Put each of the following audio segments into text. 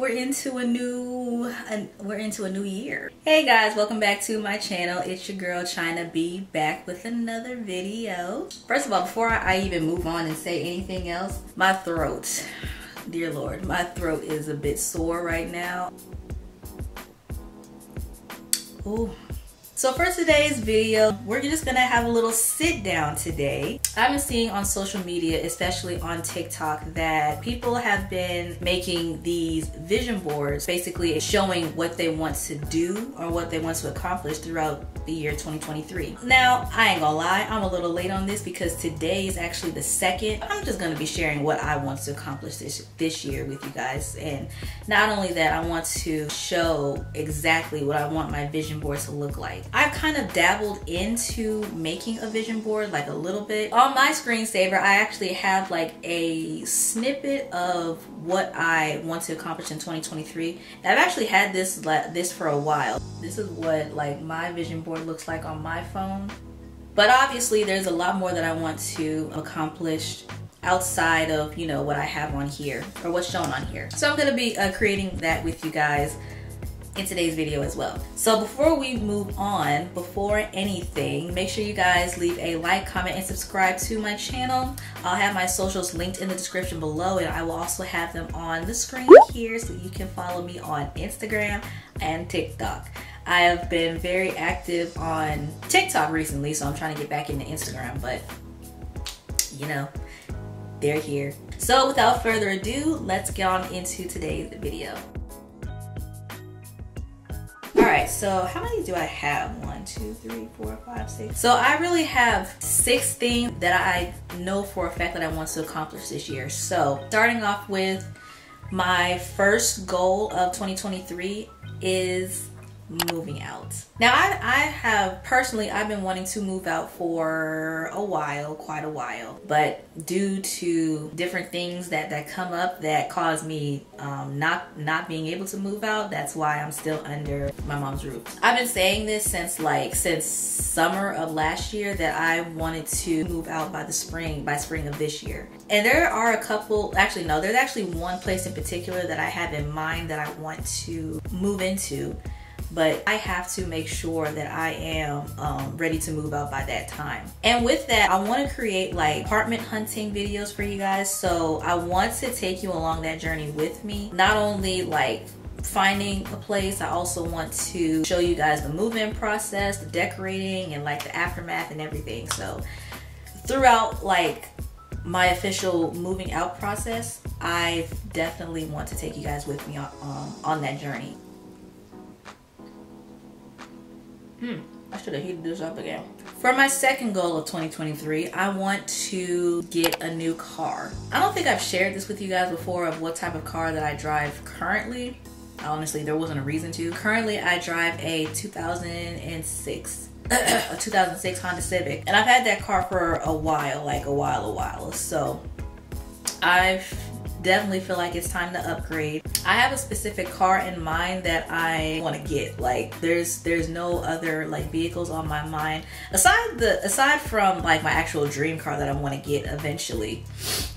we're into a new year. Hey guys, welcome back to my channel. It's your girl China B, back with another video. First of all, before I even move on and say anything else, my throat, dear Lord, my throat is a bit sore right now. Ooh. So for today's video, we're just gonna have a little sit down today. I've been seeing on social media, especially on TikTok, that people have been making these vision boards, basically showing what they want to do or what they want to accomplish throughout the year 2023. Now, I ain't gonna lie, I'm a little late on this because today is actually the 2nd. I'm just gonna be sharing what I want to accomplish this year with you guys. And not only that, I want to show exactly what I want my vision board to look like. I've kind of dabbled into making a vision board, like a little bit. On my screensaver, I actually have like a snippet of what I want to accomplish in 2023. I've actually had this for a while. This is what like my vision board looks like on my phone. But obviously there's a lot more that I want to accomplish outside of, you know, what I have on here or what's shown on here. So I'm gonna be creating that with you guys in today's video as well. So before we move on, before anything, make sure you guys leave a like, comment, and subscribe to my channel. I'll have my socials linked in the description below, and I will also have them on the screen here so you can follow me on Instagram and TikTok. I have been very active on TikTok recently, so I'm trying to get back into Instagram, but you know, they're here. So without further ado, let's get on into today's video. Alright, so how many do I have? 1, 2, 3, 4, 5, 6. So I really have 6 things that I know for a fact that I want to accomplish this year. So starting off with my first goal of 2023 is moving out. Now I have personally, I've been wanting to move out for a while, quite a while, but due to different things that come up that cause me not being able to move out, that's why I'm still under my mom's roof. I've been saying this since summer of last year that I wanted to move out by spring of this year. And there are a couple, actually no, there's actually one place in particular that I have in mind that I want to move into. But I have to make sure that I am ready to move out by that time. And with that, I want to create like apartment hunting videos for you guys. So I want to take you along that journey with me. Not only like finding a place, I also want to show you guys the move-in process, the decorating, and like the aftermath and everything. So throughout like my official moving out process, I definitely want to take you guys with me on that journey. I should have heated this up again. For my second goal of 2023, I want to get a new car. I don't think I've shared this with you guys before of what type of car that I drive currently. Honestly, there wasn't a reason to. Currently, I drive a 2006 Honda Civic. And I've had that car for a while, like a while. So I've definitely feel like it's time to upgrade. I have a specific car in mind that I want to get. Like there's no other like vehicles on my mind aside from like my actual dream car that I want to get eventually.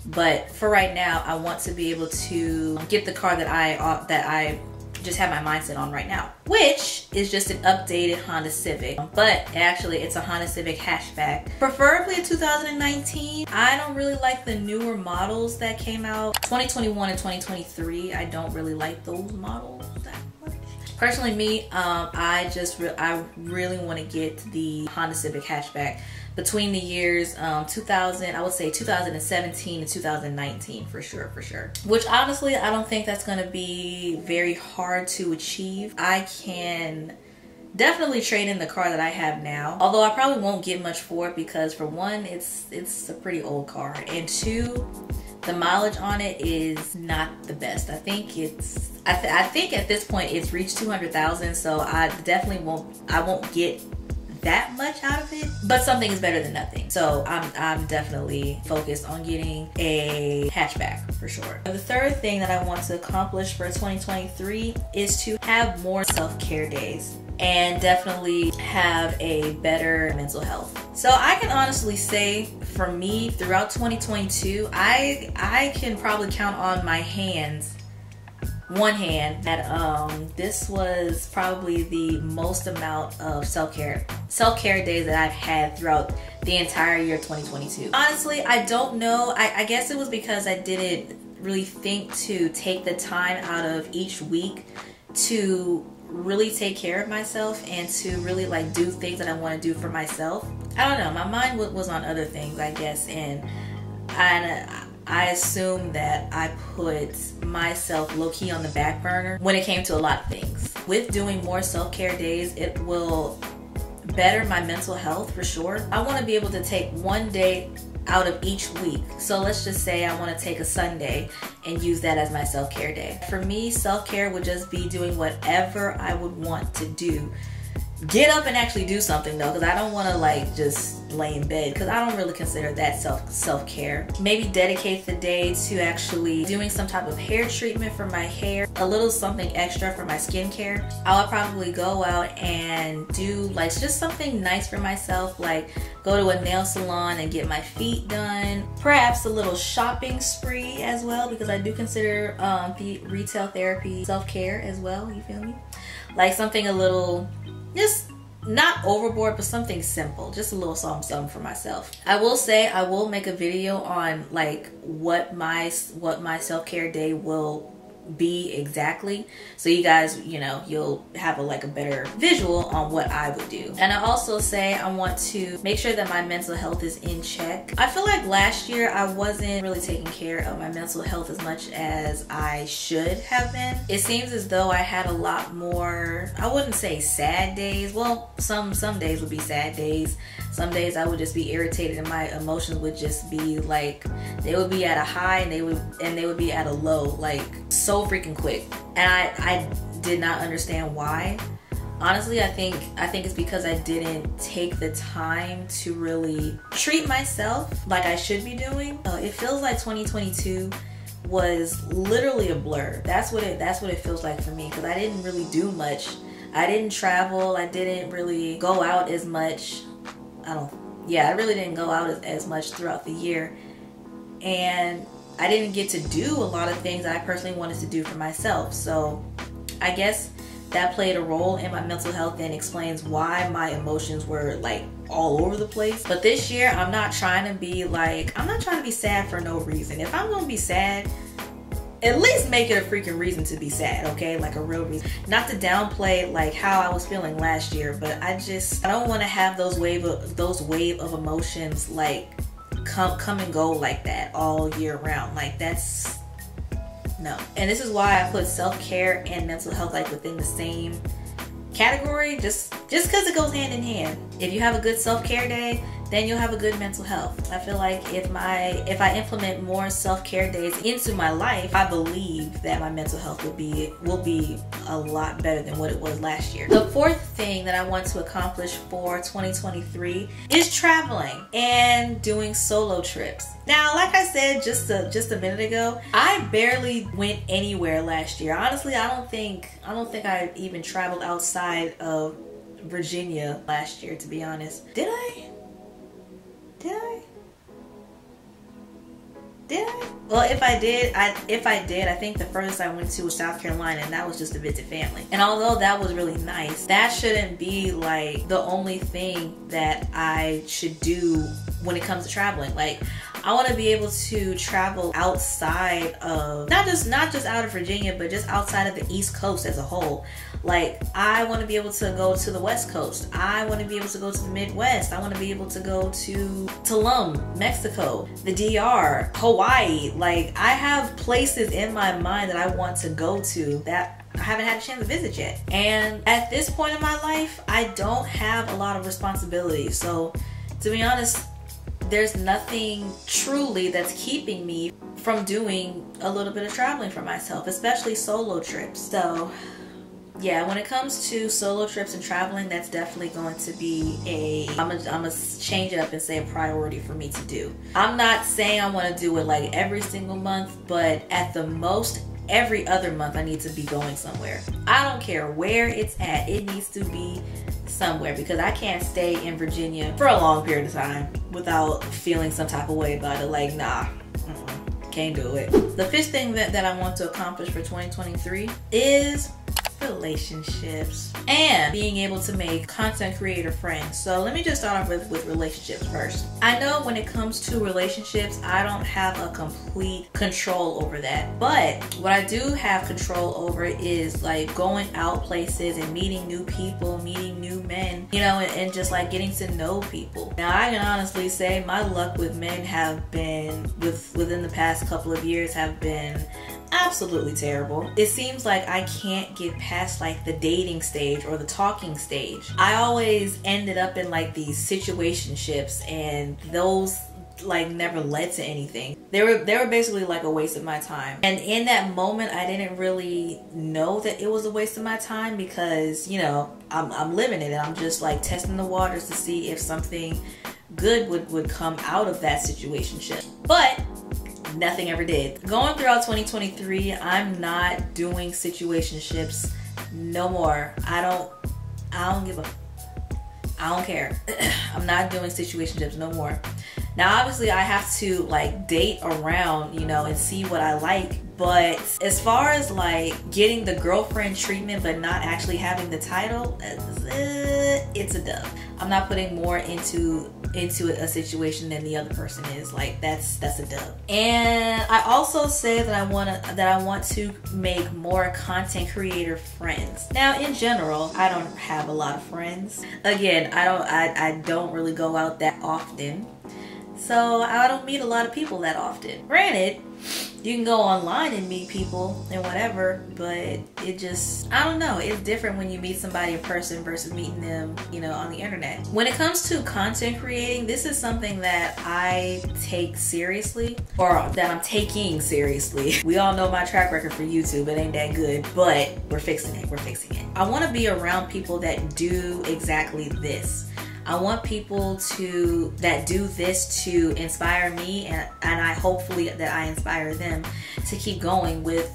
But for right now, I want to be able to get the car that I just have my mindset on right now, which is just an updated Honda Civic. But actually it's a Honda Civic hatchback, preferably a 2019. I don't really like the newer models that came out 2021 and 2023. I don't really like those models that much. Personally, me, I really want to get the Honda Civic hatchback between the years 2000, I would say 2017 and 2019 for sure. Which honestly, I don't think that's gonna be very hard to achieve. I can definitely trade in the car that I have now, although I probably won't get much for it because for one, it's a pretty old car, and two, the mileage on it is not the best. I think I think at this point it's reached 200,000, so I definitely won't get that much out of it, but something is better than nothing. So I'm definitely focused on getting a hatchback for sure. The third thing that I want to accomplish for 2023 is to have more self-care days and definitely have a better mental health. So I can honestly say for me throughout 2022, I can probably count on my hands one hand that this was probably the most amount of self-care days that I've had throughout the entire year 2022. Honestly, I don't know. I guess it was because I didn't really think to take the time out of each week to really take care of myself and to really like do things that I want to do for myself. I don't know, my mind was on other things, I guess, and I assumed that I put myself low-key on the back burner when it came to a lot of things. With doing more self-care days, it will better my mental health for sure. I want to be able to take one day out of each week. So let's just say I want to take a Sunday and use that as my self-care day. For me, self-care would just be doing whatever I would want to do. Get up and actually do something though, because I don't want to like just lay in bed, because I don't really consider that self-care. Maybe dedicate the day to actually doing some type of hair treatment for my hair, a little something extra for my skincare. I would probably go out and do like just something nice for myself, like go to a nail salon and get my feet done. Perhaps a little shopping spree as well, because I do consider retail therapy self-care as well, you feel me? Like something a little, just not overboard, but something simple, just a little something for myself. I will say I will make a video on like what my self-care day will be exactly, so you guys, you know, you'll have a better visual on what I would do. And I also say I want to make sure that my mental health is in check. I feel like last year I wasn't really taking care of my mental health as much as I should have been. It seems as though I had a lot more, I wouldn't say sad days, well some days would be sad days. Some days I would just be irritated and my emotions would just be like, they would be at a high and they would be at a low, like so freaking quick. And I did not understand why. Honestly, I think it's because I didn't take the time to really treat myself like I should be doing. It feels like 2022 was literally a blur. That's what it feels like for me, because I didn't really do much. I didn't travel. I didn't really go out as much. I really didn't go out as much throughout the year, and I didn't get to do a lot of things that I personally wanted to do for myself. So I guess that played a role in my mental health and explains why my emotions were like all over the place. But this year I'm not trying to be sad for no reason. If I'm gonna be sad, at least make it a freaking reason to be sad, okay? Like a real reason. Not to downplay like how I was feeling last year, but I don't want to have those wave of emotions like come and go like that all year round. Like that's no. And this is why I put self-care and mental health like within the same category, just because it goes hand in hand. If you have a good self-care day, then you'll have a good mental health. I feel like if I implement more self-care days into my life, I believe that my mental health will be a lot better than what it was last year. The fourth thing that I want to accomplish for 2023 is traveling and doing solo trips. Now, like I said just a minute ago, I barely went anywhere last year. Honestly, I don't think I even traveled outside of Virginia last year, to be honest. Did I? Well, if I did, I think the furthest I went to was South Carolina, and that was just to visit family. And although that was really nice, that shouldn't be like the only thing that I should do when it comes to traveling. Like, I want to be able to travel outside of, not just out of Virginia, but just outside of the East Coast as a whole. Like, I want to be able to go to the West Coast. I want to be able to go to the Midwest. I want to be able to go to Tulum, Mexico, the DR, Hawaii. Like, I have places in my mind that I want to go to that I haven't had a chance to visit yet. And at this point in my life, I don't have a lot of responsibilities. So, to be honest, there's nothing truly that's keeping me from doing a little bit of traveling for myself, especially solo trips. So yeah, when it comes to solo trips and traveling, that's definitely going to be I'm gonna change it up and say a priority for me to do. I'm not saying I want to do it like every single month, but at the most every other month I need to be going somewhere. I don't care where it's at, it needs to be somewhere, because I can't stay in Virginia for a long period of time without feeling some type of way about it. Like, nah, Can't do it. The fifth thing that I want to accomplish for 2023 is relationships and being able to make content creator friends. So let me just start off with relationships first. I know when it comes to relationships, I don't have a complete control over that, but what I do have control over is like going out places and meeting new people, meeting new men, you know, and just like getting to know people. Now I can honestly say my luck with men have been within the past couple of years have been absolutely terrible. It seems like I can't get past like the dating stage or the talking stage. I always ended up in like these situationships, and those like never led to anything. They were basically like a waste of my time. And in that moment, I didn't really know that it was a waste of my time because, you know, I'm living it and I'm just like testing the waters to see if something good would come out of that situationship. But nothing ever did. Going throughout 2023, I'm not doing situationships no more. I don't give a, I don't care. I'm not doing situationships no more. Now, obviously, I have to like date around, you know, and see what I like. But as far as like getting the girlfriend treatment but not actually having the title, it's a dub. I'm not putting more into a situation than the other person is. Like that's a dub. And I also say that I want to make more content creator friends. Now, in general, I don't have a lot of friends. Again, I don't really go out that often. So I don't meet a lot of people that often. Granted, you can go online and meet people and whatever, but it just, I don't know, it's different when you meet somebody in person versus meeting them, you know, on the internet. When it comes to content creating, this is something that I take seriously, or that I'm taking seriously. We all know my track record for YouTube, it ain't that good, but we're fixing it, I want to be around people that do exactly this. I want people that do this to inspire me, and I hopefully that I inspire them to keep going with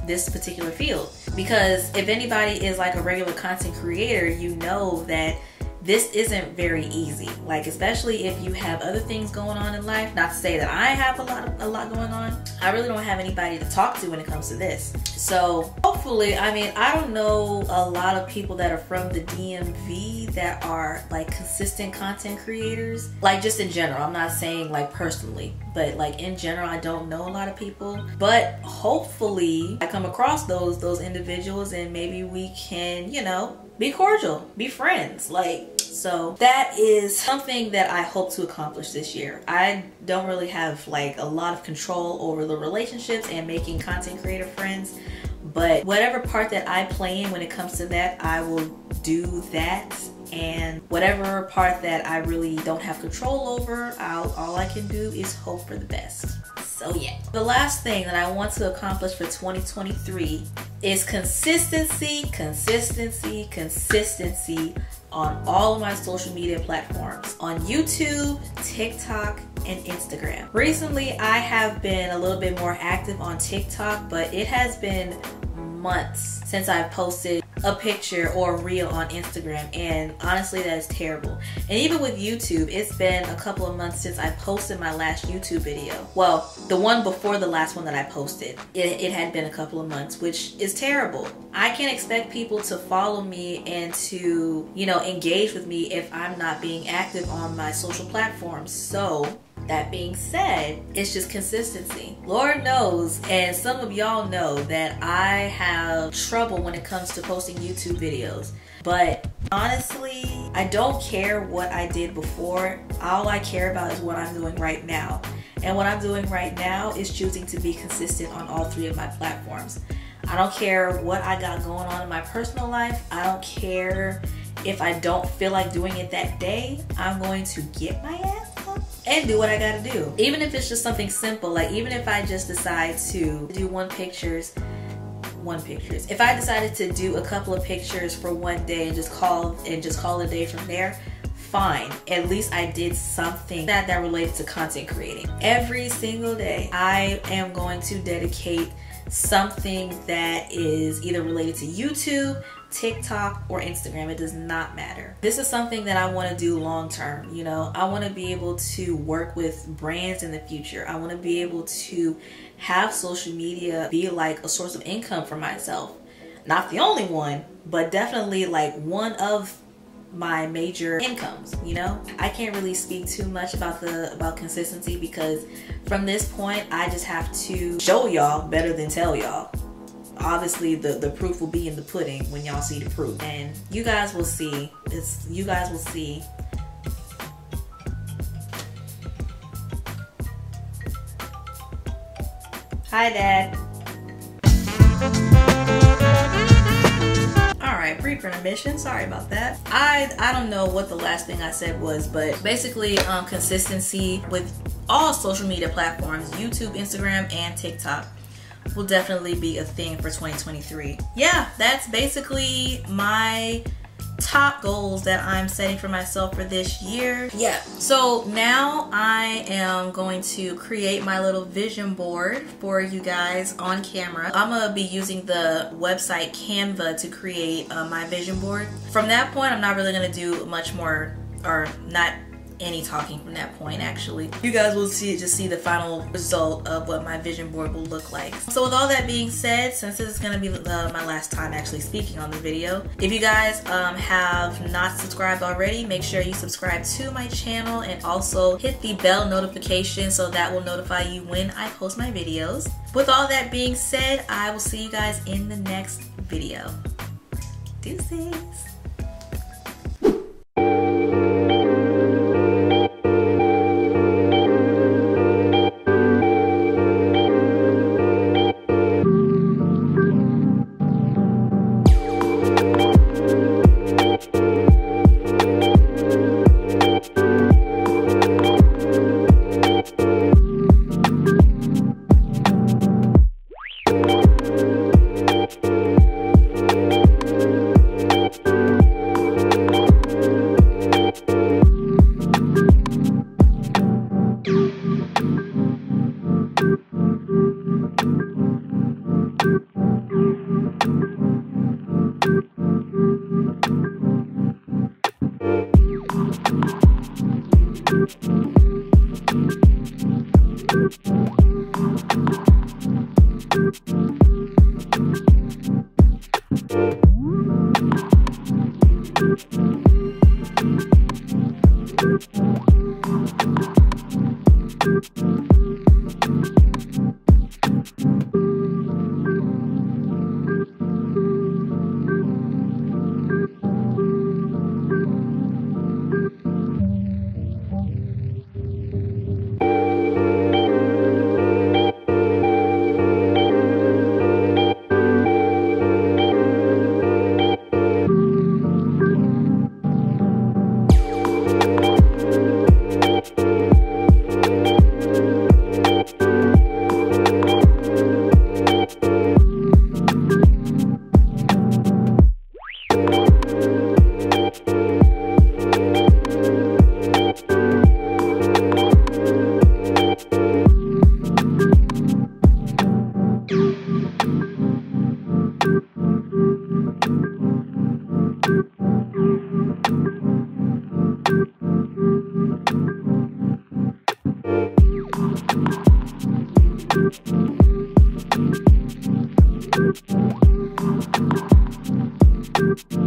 this particular field. Because if anybody is like a regular content creator, you know that this isn't very easy. Like, especially if you have other things going on in life. Not to say that I have a lot going on. I really don't have anybody to talk to when it comes to this. So hopefully, I mean, I don't know a lot of people that are from the DMV that are like consistent content creators. Like just in general, I'm not saying like personally, but like in general, I don't know a lot of people. But hopefully I come across those individuals and maybe we can, you know, be cordial, be friends. Like, so that is something that I hope to accomplish this year. I don't really have like a lot of control over the relationships and making content creator friends, but whatever part that I play in when it comes to that, I will do that. And whatever part that I really don't have control over, all I can do is hope for the best. So yeah. The last thing that I want to accomplish for 2023 is consistency on all of my social media platforms. On YouTube, TikTok, and Instagram. Recently, I have been a little bit more active on TikTok, but it has been months since I've posted a picture or a reel on Instagram, and honestly that is terrible. And even with YouTube, it's been a couple of months since I posted my last YouTube video. Well, the one before the last one that I posted, it had been a couple of months, which is terrible. I can't expect people to follow me and to, you know, engage with me if I'm not being active on my social platforms. So that being said, it's just consistency. Lord knows, and some of y'all know, that I have trouble when it comes to posting YouTube videos. But honestly, I don't care what I did before. All I care about is what I'm doing right now. And what I'm doing right now is choosing to be consistent on all three of my platforms. I don't care what I got going on in my personal life. I don't care if I don't feel like doing it that day. I'm going to get my ass up and do what I gotta do. Even if it's just something simple, like even if I just decide to do pictures. If I decided to do a couple of pictures for one day and just call a day from there, fine. At least I did something that related to content creating. Every single day, I am going to dedicate something that is either related to YouTube, TikTok, or Instagram. It does not matter. This is something that I want to do long term. You know, I want to be able to work with brands in the future. I want to be able to have social media be like a source of income for myself. Not the only one, but definitely like one of my major incomes. You know, I can't really speak too much about consistency, because from this point I just have to show y'all better than tell y'all. Obviously the proof will be in the pudding when y'all see the proof, and you guys will see. You guys will see. Hi, Dad. Alright, brief intermission. Sorry about that. I don't know what the last thing I said was, but basically consistency with all social media platforms, YouTube, Instagram, and TikTok, will definitely be a thing for 2023. Yeah, that's basically my top goals that I'm setting for myself for this year. Yeah, so now I am going to create my little vision board for you guys on camera. I'm gonna be using the website Canva to create my vision board. From that point, I'm not really gonna do much more, or not any talking from that point. Actually, you guys will just see the final result of what my vision board will look like. So with all that being said, since this is going to be my last time actually speaking on the video, if you guys have not subscribed already, make sure you subscribe to my channel and also hit the bell notification so that will notify you when I post my videos. With all that being said, I will see you guys in the next video. Deuces. You